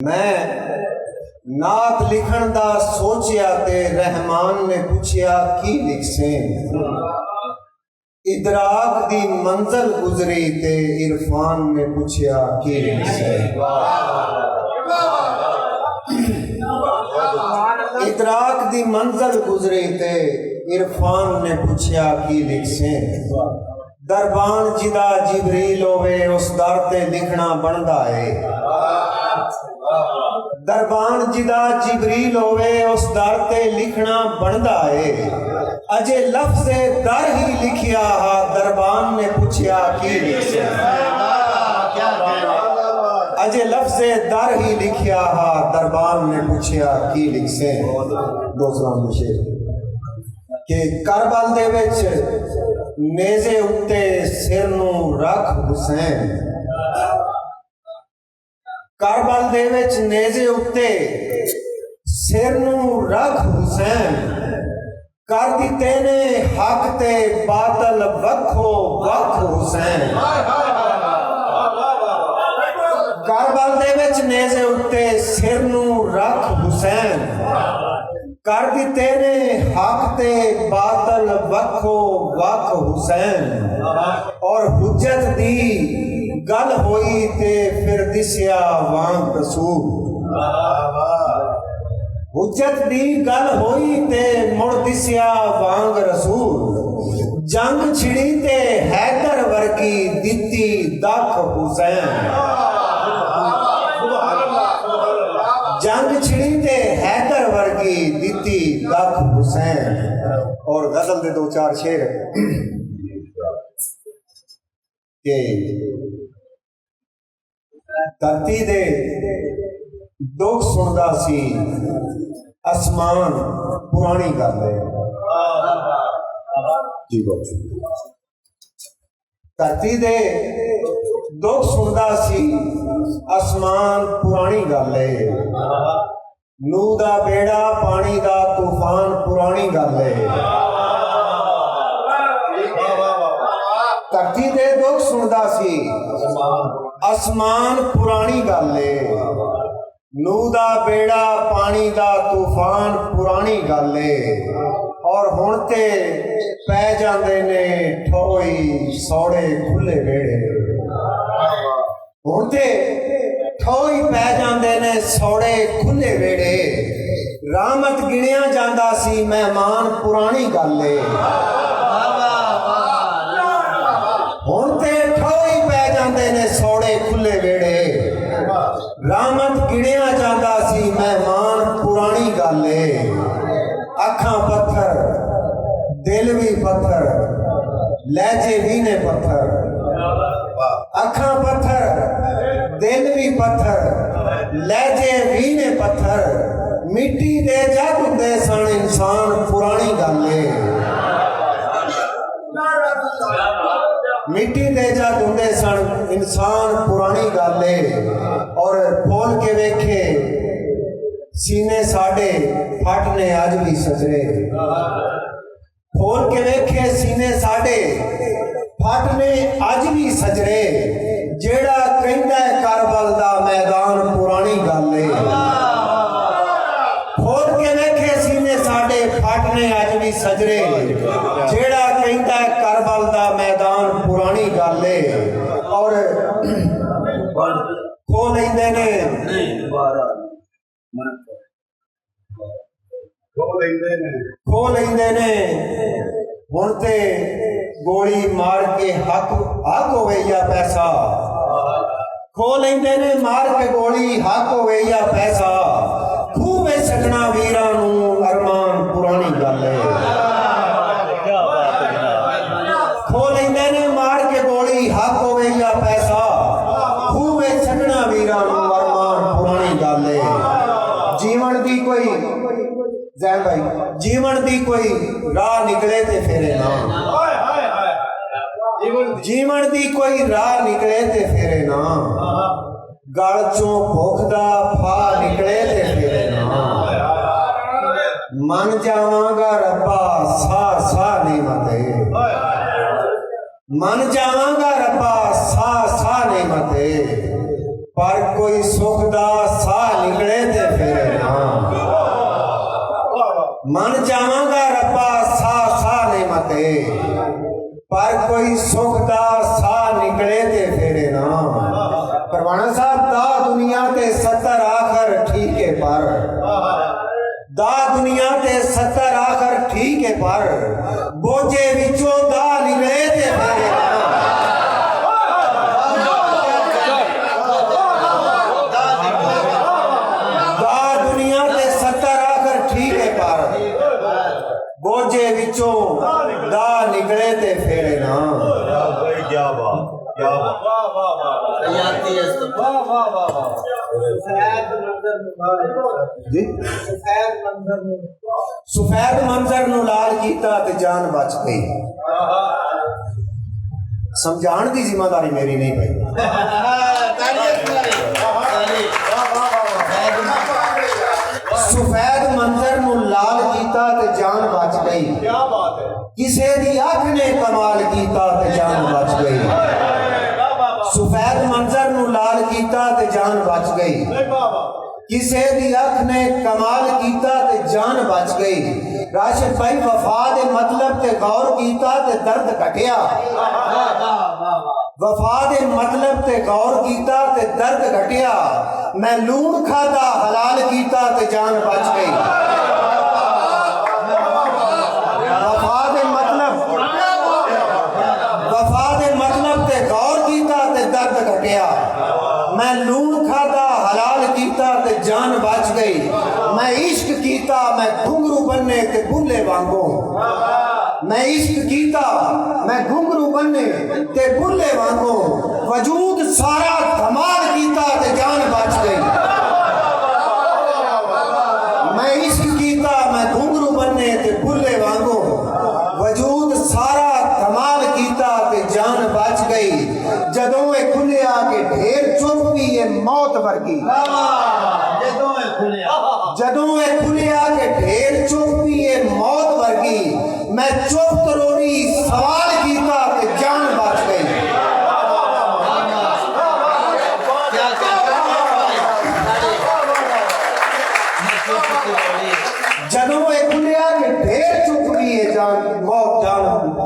मैं नात लिखण दा सोचिया ते रहमान ने पूछया की लिखसे। इदराक दी मंजिल गुजरी ते इरफान ने पूछया की लिखसे। इदराक दी मंजिल गुजरी ते इरफान ने पूछया की लिखसे। दरबान जिदा जिबरील होवे उस दर ते लिखना बनदा है। दरबान जिदा जिबरील होवे उस दर ते लिखना बनदा है। अजे लफ्ज़ दर ही लिखिया हा दरबान ने पूछया की लिखसे। अजे लफ्ज़ दर ही लिखिया हा दरबान ने पूछया की लिखसे। दूसरा शेर कि करबल दे विच नेज़े उत्ते सिर नूं रख हुसैन। करबल दे विच नेज़े उत्ते सिर नूं रख हुसैन। कर दिते ने हक ते बातल वखो वख हुसैन। करबल दे विच नेज़े उत्ते सिर नूं रख हुसैन। कर दिते ने हक ते बातल वखो वख हुसैन। और हुज्जत दी गल होई ते फिर दिसिया वांग रसूल। हुज्जत दी गल होई ते मुड़ दिसिया वांग रसूल। जंग छिड़ी ते हैदर वर्गी दिती दख हुसैन। जंग छिड़ी ते हैदर वर्गी दिती दख हुसैन। और गजल दे दो चार शेर के धरती दे दुख सुनदा सी आसमान पुरानी गल है। धरती दे दुख सुनदा सी आसमान पुरानी गल है। नूह दा बेड़ा पानी दा तूफान पुरानी गल है। धरती दे दुख सुनदा सी आसमान पुरानी गल है। नूह दा बेड़ा पानी दा तूफान पुरानी गल है। और हुण ते पै जांदे ने ठोई सौड़े खुले वेड़े। हुण ते ठोई पै जांदे ने सौड़े खुले वेड़े। रहमत गिणिया जांदा सी मेहमान पुरानी गल है। हुण ते ठोई पै जांदे ने सौड़े खुले वेड़े। रहमत गिणिया जांदा सी मेहमान पुरानी गल है। अखां पत्थर दिल भी पत्थर लहजे भी ने पत्थर। अखां पत्थर दिल भी पत्थर लहजे भी ने पत्थर। मिट्टी दे जग हुंदे सन इंसान पुरानी गल है। मिट्टी दे जग हुंदे सन इंसान पुरानी गल है। और खोल के वेखे सीने साडे फट ने अज भी सजरे। खोल के वेखे सीने साडे फट ने अज भी सजरे। जेड़ा कहंदा है करबल दा मैदान पुरानी गल है। खोल के वेखे सीने साडे फट ने अज भी सजरे। जेड़ा कहंदा है करबल दा मैदान पुरानी गल है। और खो लैंदे ने खो लैंदे ने। हुण ते गोली मार के हक होवे या पैसा। खो लैंदे ने मार के गोली हक होवे या पैसा। खूबे सकना वीरां नूं अरमान पुरानी गल है। खो लैंदे ने मार के गोली हक होवे या पैसा। खूबे सकना वीरां नूं अरमान पुरानी गल है। जीवन दी कोई जैन भाई जीवन दी कोई राह निकले ते फेरे ना। जीवन दी कोई राह निकले ते फेरे ना। गल चों भुख दा फा निकले ते फेरे ना। मन जावांगा रब्बा सा सा नहीं मते। मन जावांगा रब्बा सा सा नहीं मते। पर कोई सुख दा सा मन जावांगा रब्बा सा सा ने मते पर कोई सुख दा सा निकले ते फेरे ना परवाना साहब दा दुनिया ते 70 आखर ठीक है पर दा दुनिया ते 70 आखर ठीक है पर बोझे विचों दा निकले ते फेरे ना दा दुनिया ते 70 आखर ठीक है पर बोझे विचों दा निकले ते फेरे ना क्या बात क्या बात जी सफेद मंजर नु लाल कीता ते जान बच गई समझाण दी जिम्मेदारी मेरी नहीं भाई सफेद मंजर नु लाल कीता ते जान बच गई क्या बात है किसे दी अख ने कमाल कीता ते जान बच गई सफेद मंजर नु लाल कीता ते जान बच गई किसे दी अख ने कमाल कीता ते जान बच गई राशिद भाई वफा दे मतलब ते गौर कीता ते दर्द घटिया वफा दे मतलब ते गौर कीता ते दर्द घटिया मैं लूण खादा हलाल कीता ते जान बच गई वफा दे मतलब ते गौर कीता ते दर्द घटिया मैं लूण खादा हलाल कीता ते जान बच गई मैं इश्क कीता मैं घुंघरू बनने ते बुल्ले वांगू मैं इश्क कीता मैं घुंघरू बनने ते बुल्ले वांगू वजूद सारा धमाल कीता ते जान बच गई मैं इश्क कीता मैं घुंघरू बनने ते बुल्ले वांगू वजूद सारा धमाल कीता ते जान बच गई जदों ए खुलिया के ढेर चुप भी ये मौत वर्गी जदों ए खुलिया के ढेर चुप भी ये मौत वर्गी मैं चुप तरोड़ी सवाल कीता ते जान बच गई जदों ए खुलिया के ढेर चुप भी ये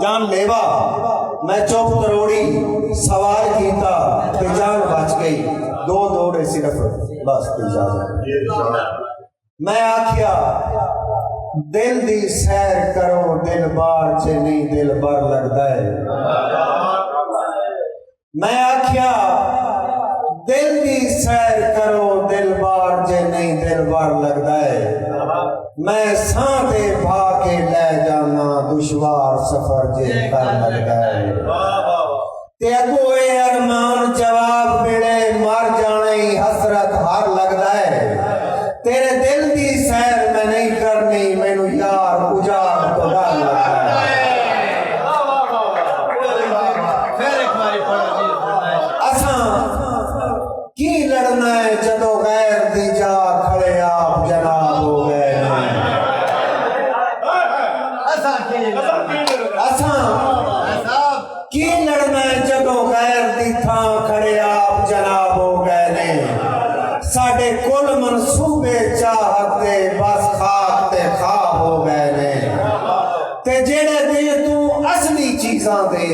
जान लेवा मैं चुप तरोड़ी सवाल कीता ते जान बच गई दो दौड़े सिर्फ बस इजाजत मैं आखिया दिल दी सैर करो दिल बार च नहीं दिल बर लगता है मैं आखिया दिल दी सैर करो दिल बार च नहीं दिल बर लगता है मैं सां दे भा के ले जाना दुश्वार सफर जे कर लगता है ते कोई अरमान जवाब मिले मर जाने हसरत हार लगता है तेरे दिल दी सैर मैं नहीं करनी मैनू यार उजाड़ तो डर लगता है असा की लड़ना है जदों गैर दी जा खड़े आप जनाब हो गए असा की लड़ना है जदों गैर दी थां खड़े आप जनाब हो गए ने साडे कुल मनसूबे चाहत दे बस खाक ते खाब हो गए ने ते जेड़े दे तू असली चीजां दे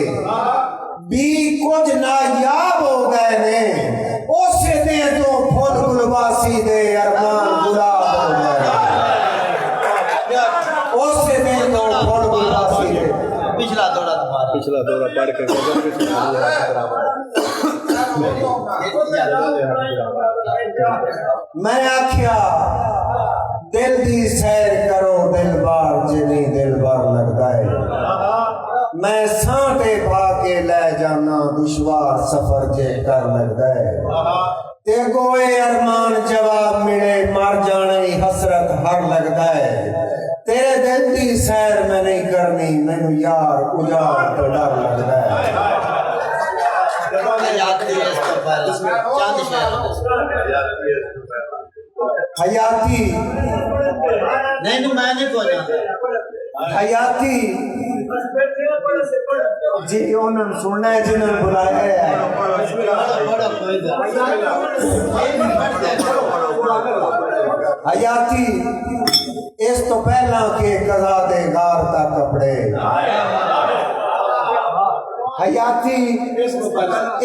भी कुछ नायाब हो गए ने उसे दे तो फुल गुलवासी दे अरमान गुलाब हो गए उसे दे तो फुल गुलवासी दे पिछला दौरा पढ़ के मैं आखिया दिल दी सैर करो दिल बार जिनी दिल बार लगता है मैं सांटे पा के ले जाना दुश्वार सफर जे कर लगता है ते कोई अरमान जवाब मिले मर जाने हसरत हर लगता है तेरे दिल दी सैर मैं नहीं करनी मैनू यार उजाड़ तो डर लगता है हयाती नहीं तो मैं नहीं पहुंचा हयाती जी उन्होंने सुनना है जिन्होंने बुलाया है हयाती इस तो पहला के कज़ा दे गार तक कपड़े हयाती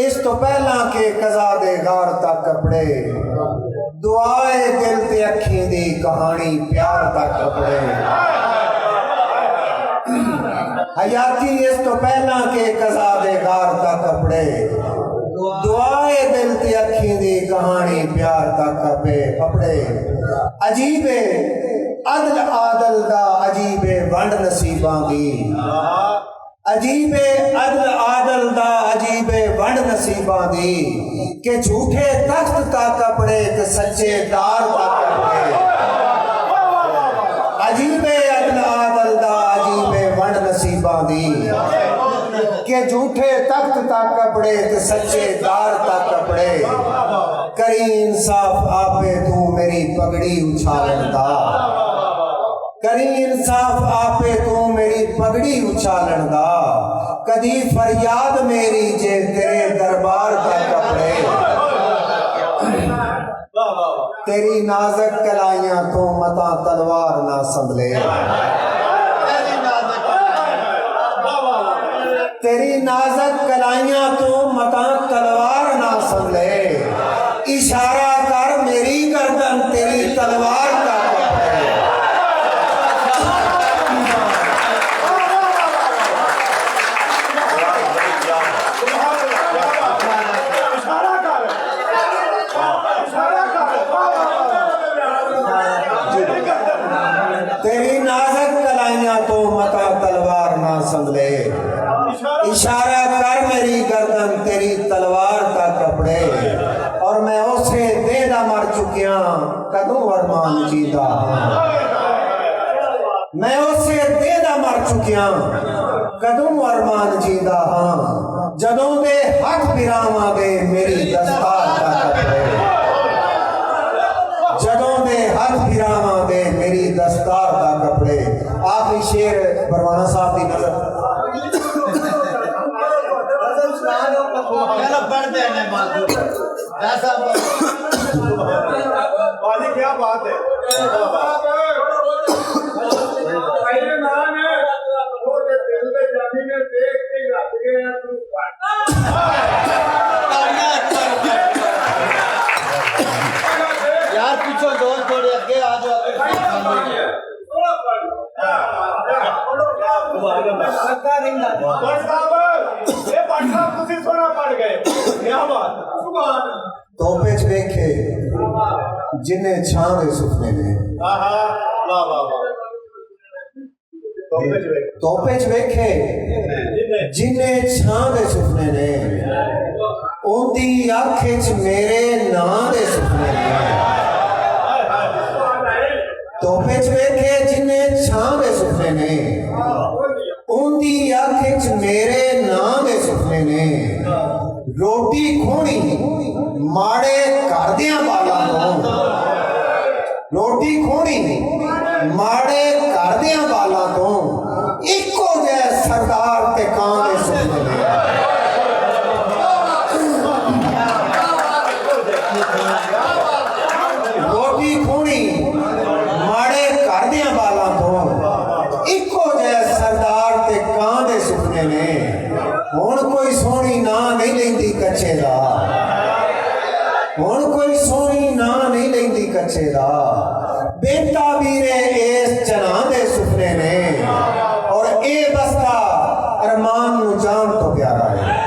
इस तो पहला के कज़ा दे गार तक कपड़े दुआए दिल ते अखी दी कहानी प्यार तक कपड़े हयाती इस तो पहला के कज़ा दे गार तक कपड़े दुआए दिल ते अखी दी कहानी प्यार तक कपड़े अजीबे अदल आदल दा अजीबे वंड नसीबां दी अजीबे अदल आदल दा अजीबे वंड नसीबां दी के झूठे तख्त ता कपड़े ते सच्चे दार ता कपड़े अजीबे अदल आदल दा अजीबे वंड नसीबां दी के झूठे तख्त ता कपड़े ते सच्चे दार ता कपड़े करी इंसाफ आपे तू मेरी पगड़ी उछालन दा करी इंसाफ आपे तू मेरी पगड़ी उछालन दा कदी फरियाद मेरी जे तेरे दरबार ता कपड़े तेरी नाज़क कलाइयां तो मता तलवार ना संभले तेरी नाज़क कलाइयां तो मता तलवार ना संभले इशारा कर मेरी गर्दन तेरी तलवार का तेरी नाज़क कलाइयां तो मता तलवार ना संभले इशारा कर मेरी गर्दन तेरी तलवार का कपड़े और मैं उसे देदा मर चुकिया कदों अरमान जीदा मैं उसे देदा मर चुकिया कदों अरमान जीदा हाँ जदों दे हक बिरावां दे मेरी दस्तार का कपड़े जदों दे हक बिरावां दे मेरी दस्तार का कपड़े आखिरी शेर बरवाना साहब की नजर क्या बात है यार पीछे दो थोड़े अगे आ जाओ तोपे च वेखे जिन्ने छां दे सुपने ने तोपे च वेखे जिन्ने छां दे सुपने ने उनदी अख च मेरे नां दे सुपने ने तोपे च वेखे जिन्ने छां दे सुपने ने उनदी अख च मेरे नां दे सुपने ने रोटी खोनी माड़े करदियां बालां तो रोटी खोनी माड़े करदियां बालां तो इको जे सरदार ते कां दे सुपने ने रोटी खोनी माड़े करदियां बालां तो इको जे सरदार ते कां दे सुपने ने हुण कोई सोहनी ना नहीं लेंदी कच्चे दा हुण कोई सोहनी ना नहीं लेंदी कच्चे दा बेटा वीरे इस चना दे सुपने ने और ए बस्ता अरमान नू जान तो प्यारा है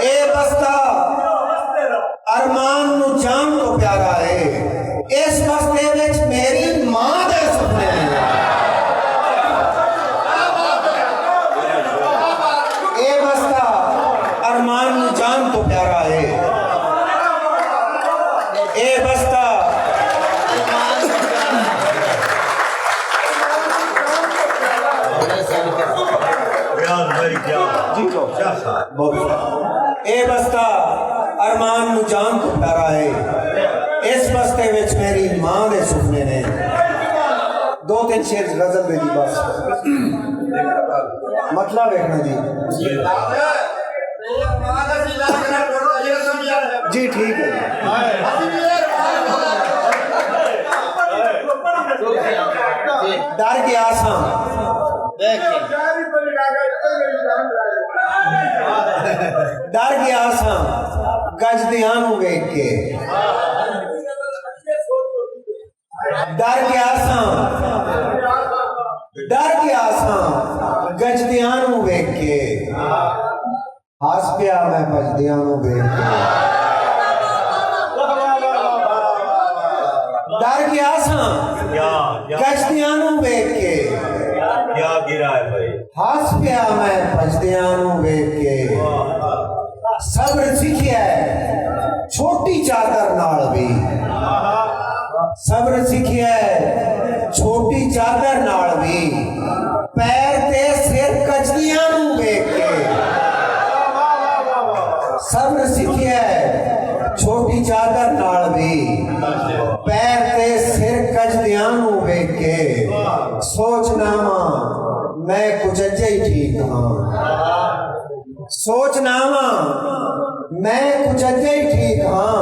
ए बस्ता अरमान नू जान तो प्यारा है इस बस्ते विच मेरी मां दे सुपने ने अरमान जान तो प्यारा है ए बस्ता ए बस्ता अरमान जान तो प्यारा है इस बस्ते विच मेरी मां दे सुपने ने दो तीन शेर गजल दे दी बस मतलब देखना जी जी ठीक है डर गया सा डर गया सा गजदियां नूं वेख के डर गया सा गजदियां नूं वेख के हस पिया मैं भजदियां नूं वेख के डर गया सा गजदियां नूं वेख के हस पिया मैं भजदियां नूं वेख के सब्र सीखिया छोटी चादर नाल भी सब्र सीखिया छोटी चादर नाल भी पैर ते सिर कजदियां नूं वेख के सब्र सीखिया छोटी चादर नाल भी पैर ते सिर कजदियां नूं वेख के सोचना वा मैं कुछ अजे ही ठीक हाँ सोचना वा मैं कुछ अजे ही ठीक हाँ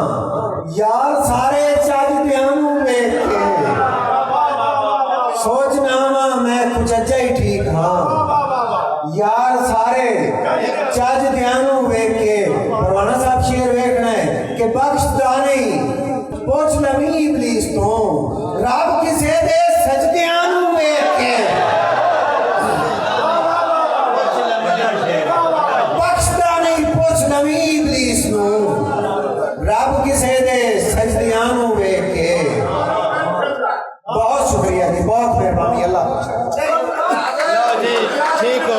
यार सारे चजदियां नूं वेख के सोचना वा मैं कुछ अजे ही ठीक हाँ यार सारे चजदियां नूं वेख के परवाना साहब शेर वेखना है कि बख्शदा नहीं पुछ लवी इबलीस तो रब किसे दे सजदियां नूं वेख के बख्शदा नहीं पुछ लवी इबलीस नूं रब किसे दे सजदियां नूं वेख के बहुत शुक्रिया जी बहुत मेहरबानी अल्लाह ठीक हो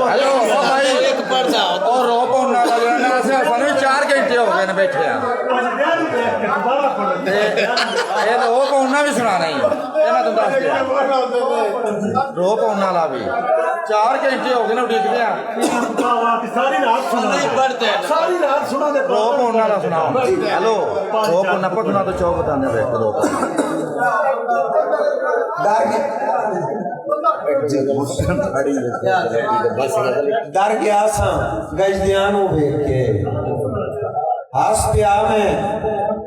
हेलो भाई एक पर्चा और रोप होना लगा ना सानू 4 घंटे हो गए ने बैठे आ ते ये रोप होना भी सुना नहीं ये मैं तुम दस दिया रोप होना ला भी 4 घंटे हो गए ने उठिकदे आ सारी रात सुना सारी रात सुना दे रोप होना ला सुनाओ हेलो रोप होना पटना तो चौक बताने वे दो डर गया सा गजदियां नूं वेख के हस पिया मैं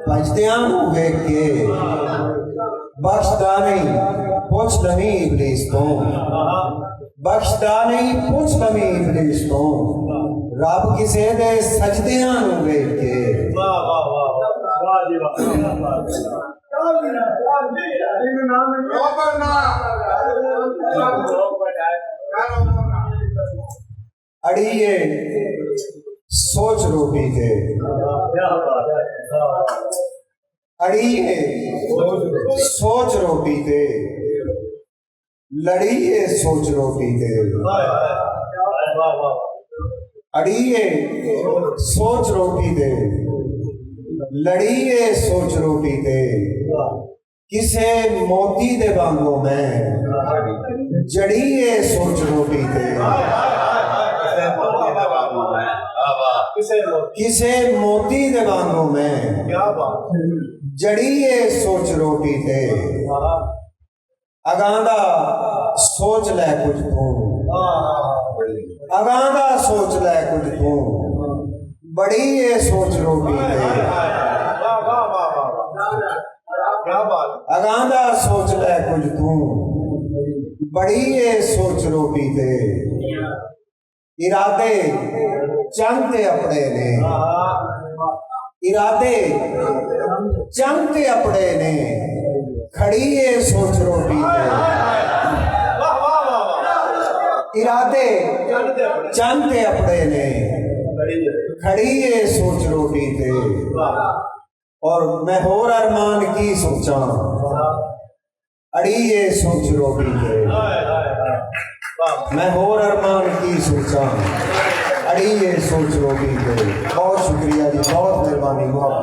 भजदियां नूं वेख के बख्शदा नहीं पुछ लवी इबलीस तो बख्शदा नहीं पुछ लवी इबलीस तो रब किसे दे सजदियां नूं वेख के अड़िए सोच रोटी थे अड़िए सोच रोटी थे लड़िए सोच रोटी थे अड़िए सोच रोटी थे लड़िए सोच रोटी थे किसे मोती दे वांगो मैं जड़िए सोच रोटी थे किसे मोती दे वांगो मैं जड़िए सोच रोटी थे अगांदा सोच ले कुछ तू अगांदा सोच ले कुछ तू बड़ी ये सोच रोटी थे अगांदा सोच ले कुछ तू बड़ी ये सोच रोटी थे इरादे चंद अपने ने इरादे चंद अपने ने खड़ी ये सोच रोटी थे इरादे चंद अपने ने खड़ी ये सोच रोटी थे और मैं होर अरमान की सोचा अड़ी ये सोच रोटी थे मैं होर अरमान की सोचा अड़ी ये सोच रोटी थे बहुत शुक्रिया जी बहुत मेहरबानी बहुत